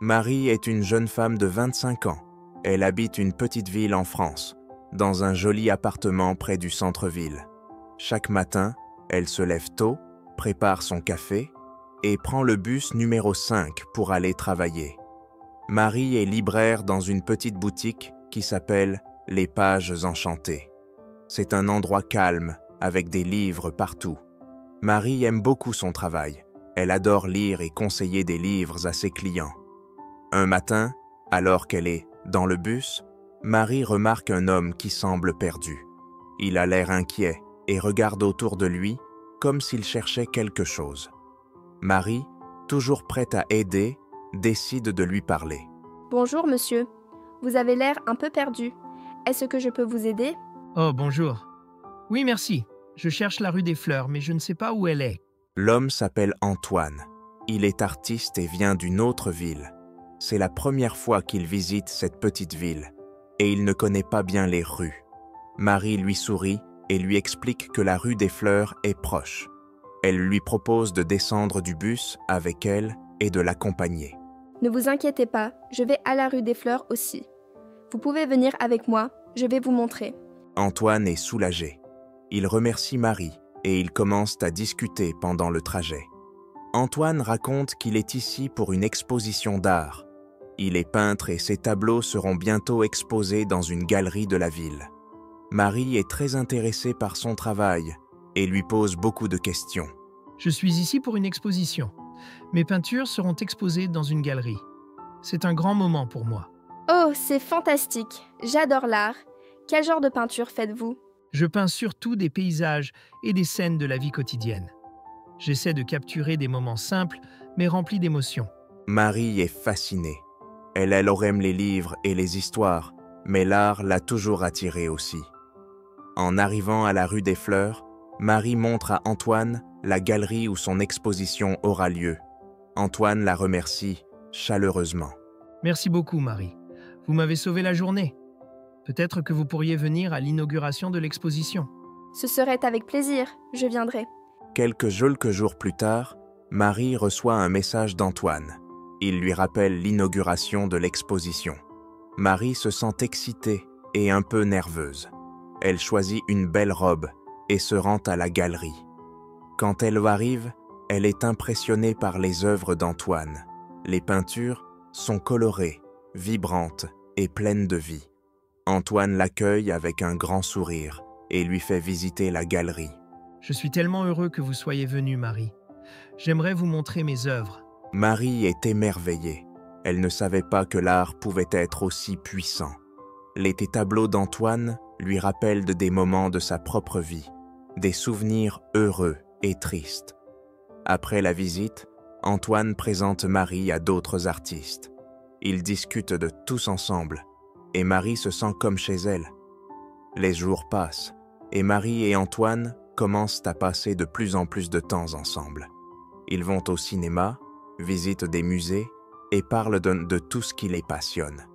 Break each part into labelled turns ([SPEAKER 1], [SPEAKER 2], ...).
[SPEAKER 1] Marie est une jeune femme de 25 ans. Elle habite une petite ville en France, dans un joli appartement près du centre-ville. Chaque matin, elle se lève tôt, prépare son café et prend le bus numéro 5 pour aller travailler. Marie est libraire dans une petite boutique qui s'appelle Les Pages Enchantées. C'est un endroit calme, avec des livres partout. Marie aime beaucoup son travail. Elle adore lire et conseiller des livres à ses clients. Un matin, alors qu'elle est dans le bus, Marie remarque un homme qui semble perdu. Il a l'air inquiet et regarde autour de lui comme s'il cherchait quelque chose. Marie, toujours prête à aider, décide de lui parler.
[SPEAKER 2] « Bonjour, monsieur. Vous avez l'air un peu perdu. Est-ce que je peux vous aider ?»
[SPEAKER 3] Oh, bonjour. Oui, merci. Je cherche la rue des Fleurs, mais je ne sais pas où elle est.
[SPEAKER 1] L'homme s'appelle Antoine. Il est artiste et vient d'une autre ville. C'est la première fois qu'il visite cette petite ville et il ne connaît pas bien les rues. Marie lui sourit et lui explique que la rue des Fleurs est proche. Elle lui propose de descendre du bus avec elle et de l'accompagner.
[SPEAKER 2] « Ne vous inquiétez pas, je vais à la rue des Fleurs aussi. Vous pouvez venir avec moi, je vais vous montrer. »
[SPEAKER 1] Antoine est soulagé. Il remercie Marie et ils commencent à discuter pendant le trajet. Antoine raconte qu'il est ici pour une exposition d'art. Il est peintre et ses tableaux seront bientôt exposés dans une galerie de la ville. Marie est très intéressée par son travail et lui pose beaucoup de questions.
[SPEAKER 3] Je suis ici pour une exposition. Mes peintures seront exposées dans une galerie. C'est un grand moment pour moi.
[SPEAKER 2] Oh, c'est fantastique. J'adore l'art. Quel genre de peinture faites-vous ?
[SPEAKER 3] Je peins surtout des paysages et des scènes de la vie quotidienne. J'essaie de capturer des moments simples, mais remplis d'émotions.
[SPEAKER 1] Marie est fascinée. Elle aime les livres et les histoires, mais l'art l'a toujours attirée aussi. En arrivant à la rue des Fleurs, Marie montre à Antoine la galerie où son exposition aura lieu. Antoine la remercie chaleureusement.
[SPEAKER 3] Merci beaucoup, Marie. Vous m'avez sauvé la journée. Peut-être que vous pourriez venir à l'inauguration de l'exposition.
[SPEAKER 2] Ce serait avec plaisir, je viendrai.
[SPEAKER 1] Quelques jours plus tard, Marie reçoit un message d'Antoine. Il lui rappelle l'inauguration de l'exposition. Marie se sent excitée et un peu nerveuse. Elle choisit une belle robe et se rend à la galerie. Quand elle arrive, elle est impressionnée par les œuvres d'Antoine. Les peintures sont colorées, vibrantes et pleines de vie. Antoine l'accueille avec un grand sourire et lui fait visiter la galerie.
[SPEAKER 3] Je suis tellement heureux que vous soyez venue, Marie. J'aimerais vous montrer mes œuvres.
[SPEAKER 1] Marie est émerveillée. Elle ne savait pas que l'art pouvait être aussi puissant. Les tableaux d'Antoine lui rappellent des moments de sa propre vie, des souvenirs heureux et tristes. Après la visite, Antoine présente Marie à d'autres artistes. Ils discutent de tous ensemble, et Marie se sent comme chez elle. Les jours passent, et Marie et Antoine commencent à passer de plus en plus de temps ensemble. Ils vont au cinéma, visitent des musées et parlent de tout ce qui les passionne.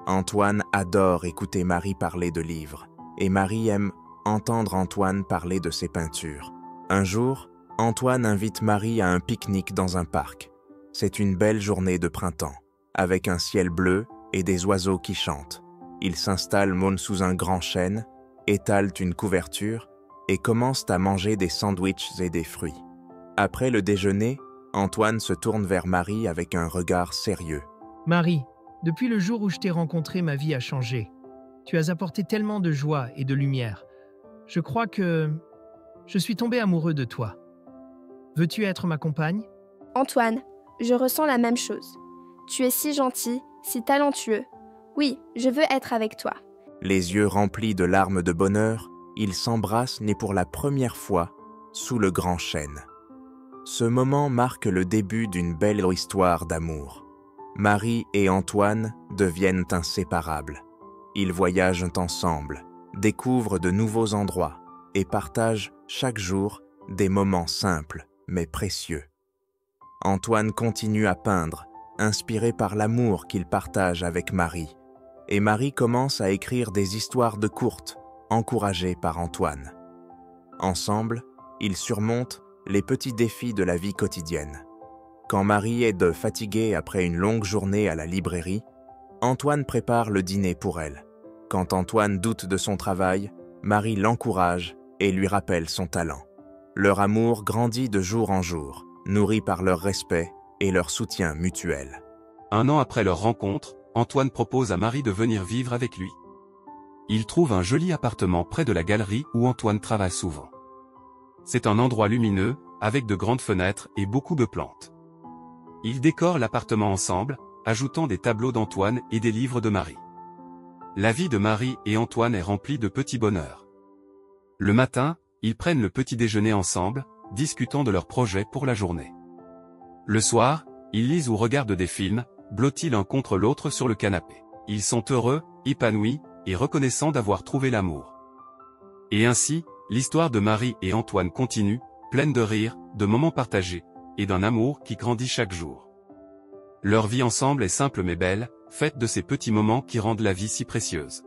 [SPEAKER 1] Antoine adore écouter Marie parler de livres, et Marie aime entendre Antoine parler de ses peintures. Un jour, Antoine invite Marie à un pique-nique dans un parc. C'est une belle journée de printemps, avec un ciel bleu et des oiseaux qui chantent. Ils s'installent sous un grand chêne, étalent une couverture et commencent à manger des sandwichs et des fruits. Après le déjeuner, Antoine se tourne vers Marie avec un regard sérieux.
[SPEAKER 3] Marie, depuis le jour où je t'ai rencontrée, ma vie a changé. Tu as apporté tellement de joie et de lumière. Je crois que je suis tombé amoureux de toi. Veux-tu être ma compagne ?
[SPEAKER 2] Antoine, je ressens la même chose. Tu es si gentil, si talentueux. Oui, je veux être avec toi.
[SPEAKER 1] Les yeux remplis de larmes de bonheur, ils s'embrassent nés pour la première fois sous le grand chêne. Ce moment marque le début d'une belle histoire d'amour. Marie et Antoine deviennent inséparables. Ils voyagent ensemble, découvrent de nouveaux endroits et partagent chaque jour des moments simples mais précieux. Antoine continue à peindre, inspiré par l'amour qu'il partage avec Marie. Et Marie commence à écrire des histoires de courtes, encouragées par Antoine. Ensemble, ils surmontent les petits défis de la vie quotidienne, Quand Marie est fatiguée après une longue journée à la librairie, Antoine prépare le dîner pour elle. Quand Antoine doute de son travail, Marie l'encourage et lui rappelle son talent. Leur amour grandit de jour en jour, nourri par leur respect et leur soutien mutuel.
[SPEAKER 4] 1 an après leur rencontre, Antoine propose à Marie de venir vivre avec lui. Il trouve un joli appartement près de la galerie où Antoine travaille souvent. C'est un endroit lumineux, avec de grandes fenêtres et beaucoup de plantes. Ils décorent l'appartement ensemble, ajoutant des tableaux d'Antoine et des livres de Marie. La vie de Marie et Antoine est remplie de petits bonheurs. Le matin, ils prennent le petit déjeuner ensemble, discutant de leurs projets pour la journée. Le soir, ils lisent ou regardent des films, blottis l'un contre l'autre sur le canapé. Ils sont heureux, épanouis, et reconnaissants d'avoir trouvé l'amour. Et ainsi, l'histoire de Marie et Antoine continue, pleine de rires, de moments partagés, et d'un amour qui grandit chaque jour. Leur vie ensemble est simple mais belle, faite de ces petits moments qui rendent la vie si précieuse.